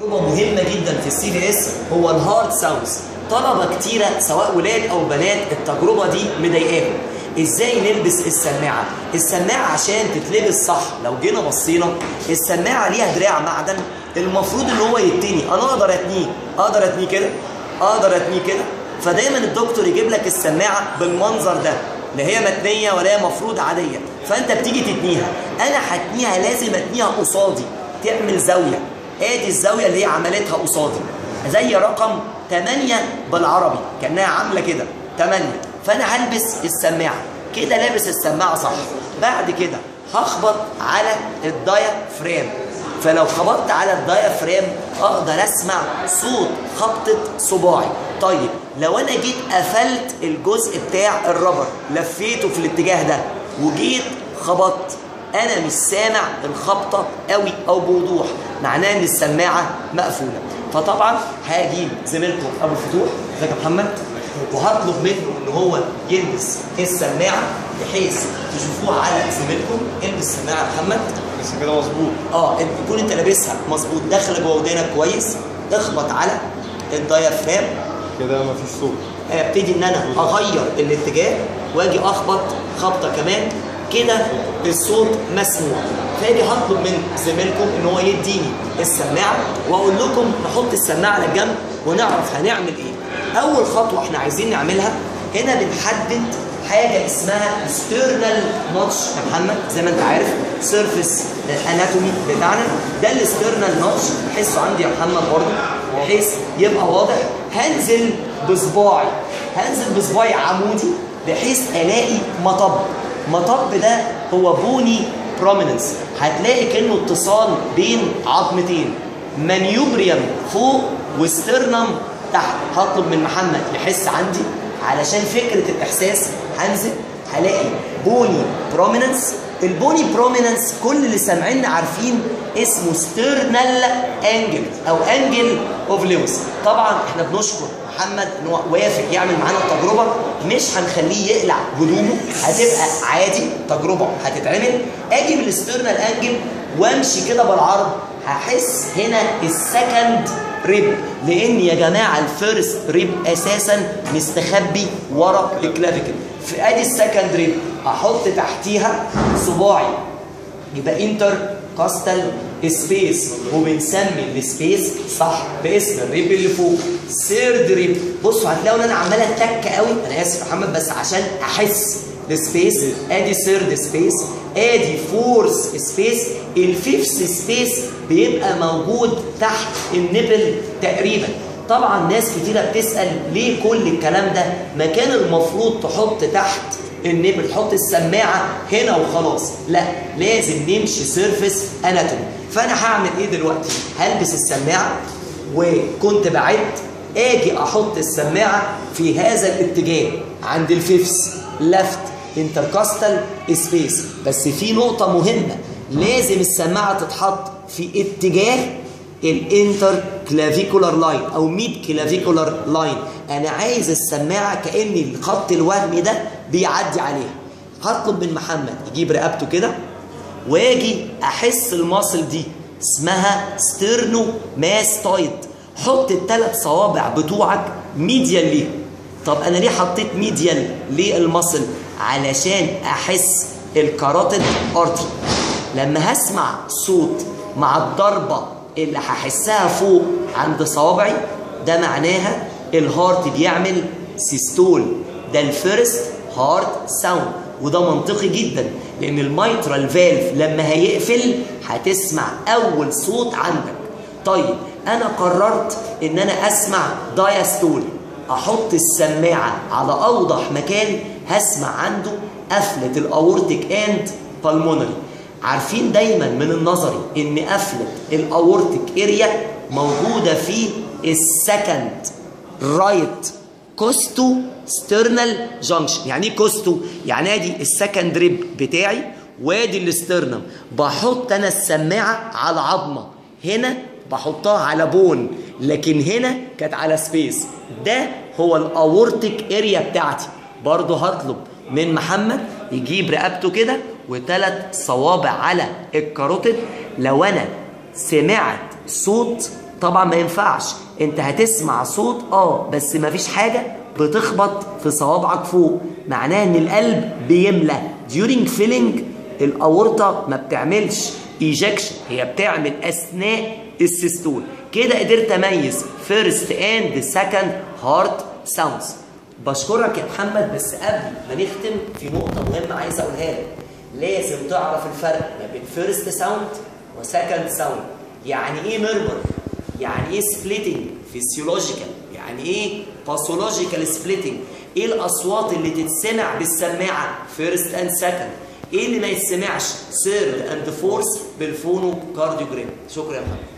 تجربة مهمة جدا في السي في اس هو الهارد ساوندز. طلبة كتيرة سواء ولاد أو بنات التجربة دي مضايقاهم. ازاي نلبس السماعة؟ السماعة عشان تتلبس صح لو جينا بصينا السماعة ليها دراع معدن المفروض ان هو يتني. انا اقدر اتنيه كده، اقدر اتنيه كده. فدايما الدكتور يجيب لك السماعة بالمنظر ده، لا هي متنية ولا هي مفروض عادية، فانت بتيجي تتنيها. انا هتنيها لازم اتنيها قصادي، تعمل زاوية. ادي الزاوية اللي هي عملتها قصادي زي رقم 8 بالعربي، كأنها عاملة كده 8. فانا هلبس السماعة كده، لابس السماعة صح. بعد كده هخبط على الدايافرام، فلو خبطت على الدايافرام اقدر اسمع صوت خبطة صباعي. طيب لو انا جيت قفلت الجزء بتاع الربر، لفيته في الاتجاه ده وجيت خبطت، انا مش سامع الخبطة قوي او بوضوح، معناه ان السماعة مقفولة. فطبعا هجيب زميلكم ابو الفتوح، ازيك يا محمد، وهطلب منه ان هو يلبس السماعة بحيث تشوفوها على زميلكم. البس السماعة يا محمد بس كده مظبوط. تكون انت لابسها مظبوط، داخله جوه ودانك كويس. اخبط على الدايافرام كده مفيش صوت. ابتدي ان انا اغير الاتجاه واجي اخبط خبطه كمان كده، الصوت مسموع. فاجي هطلب من زميلكم ان هو يديني السماعه واقول لكم نحط السماعه على جنب ونعرف هنعمل ايه. اول خطوه احنا عايزين نعملها هنا بنحدد حاجه اسمها ستيرنال نوتش يا محمد، زي ما انت عارف سيرفيس الاناتومي بتاعنا ده الستيرنال نوتش. بحسه عندي يا محمد برضه بحيث يبقى واضح. هنزل بصباعي عمودي بحيث الاقي مطب ده هو بوني بروميننس. هتلاقي كأنه اتصال بين عظمتين، مانيوبريم فوق وسترنم تحت. هطلب من محمد يحس عندي علشان فكرة الإحساس. هنزل هلاقي بوني بروميننس. البوني بروميننس كل اللي سامعين عارفين اسمه ستيرنال انجل او انجل اوف لويس. طبعا احنا بنشكر محمد ان هو وافق يعمل معانا التجربه، مش هنخليه يقلع هدومه، هتبقى عادي تجربه هتتعمل. اجي بالستيرنال انجل وامشي كده بالعرض، هحس هنا السكند ريب، لان يا جماعه الفيرست ريب اساسا مستخبي ورا الكلافيكل. في ادي السكند ريب احط تحتيها صباعي، يبقى انتر كاستال سبيس، وبنسمي السبيس صح باسم الريب اللي فوق سيرد ريب. بصوا هتلاقوا ان انا عمال اتك قوي، انا اسف يا محمد بس عشان احس السبيس. ادي سيرد سبيس، ادي فورث سبيس، الفيفث سبيس بيبقى موجود تحت النبل تقريبا. طبعا ناس كتيره بتسال ليه كل الكلام ده؟ ما كان المفروض تحط تحت النبل، تحط السماعه هنا وخلاص. لا، لازم نمشي سيرفيس اناتومي. فانا هعمل ايه دلوقتي؟ هلبس السماعه وكنت بعد اجي احط السماعه في هذا الاتجاه عند الفيفث لفت انتركاستال سبيس. بس في نقطه مهمه، لازم السماعه تتحط في اتجاه الانتر كلافيكولار لاين او ميد كلافيكولار لاين. انا عايز السماعه كأن الخط الوهمي ده بيعدي عليها. هطلب من محمد يجيب رقبته كده واجي احس الماسل دي اسمها ستيرنو ماستويد. حط الثلاث صوابع بتوعك ميديال ليه. طب انا ليه حطيت ميديال للماسل؟ علشان احس الكاروتيد ارتري. لما هسمع صوت مع الضربه اللي هحسها فوق عند صوابعي، ده معناها الهارت بيعمل سيستول. ده الفيرست هارت ساوند، وده منطقي جدا لان الميترال فالف لما هيقفل هتسمع اول صوت عندك. طيب انا قررت ان انا اسمع دايستول، احط السماعه على اوضح مكان هسمع عنده قفله الاورتيك اند بالمونري. عارفين دايما من النظري ان قفله الاورتيك اريا موجوده في السكند رايت كوستو ستيرنال جانكشن. يعني ايه كوستو؟ يعني ادي السكند ريب بتاعي وادي الاسترنم. بحط انا السماعه على عظمه، هنا بحطها على بون، لكن هنا كانت على سبيس. ده هو الاورتيك اريا بتاعتي. برضه هطلب من محمد يجيب رقبته كده وثلاث صوابع على الكاروتيد. لو انا سمعت صوت طبعا ما ينفعش، انت هتسمع صوت بس ما فيش حاجه بتخبط في صوابعك فوق، معناه ان القلب بيملى. during filling الاورطه ما بتعملش ايجكشن، هي بتعمل اثناء السيستول. كده قدرت اميز فيرست اند سكند هارت ساوندز. بشكرك يا محمد، بس قبل ما نختم في نقطه مهمه عايز اقولها لك. لازم تعرف الفرق ما بين فيرست ساوند وسكند ساوند. يعني ايه ميرمر؟ يعني ايه سبليتنج فيسيولوجيكال؟ يعني ايه باثولوجيكال سبليتنج؟ ايه الاصوات اللي تتسمع بالسماعه فيرست اند سكند؟ ايه اللي ما يتسمعش ثيرد اند فورث بالفونو كارديوجرام؟ شكرا يا محمد.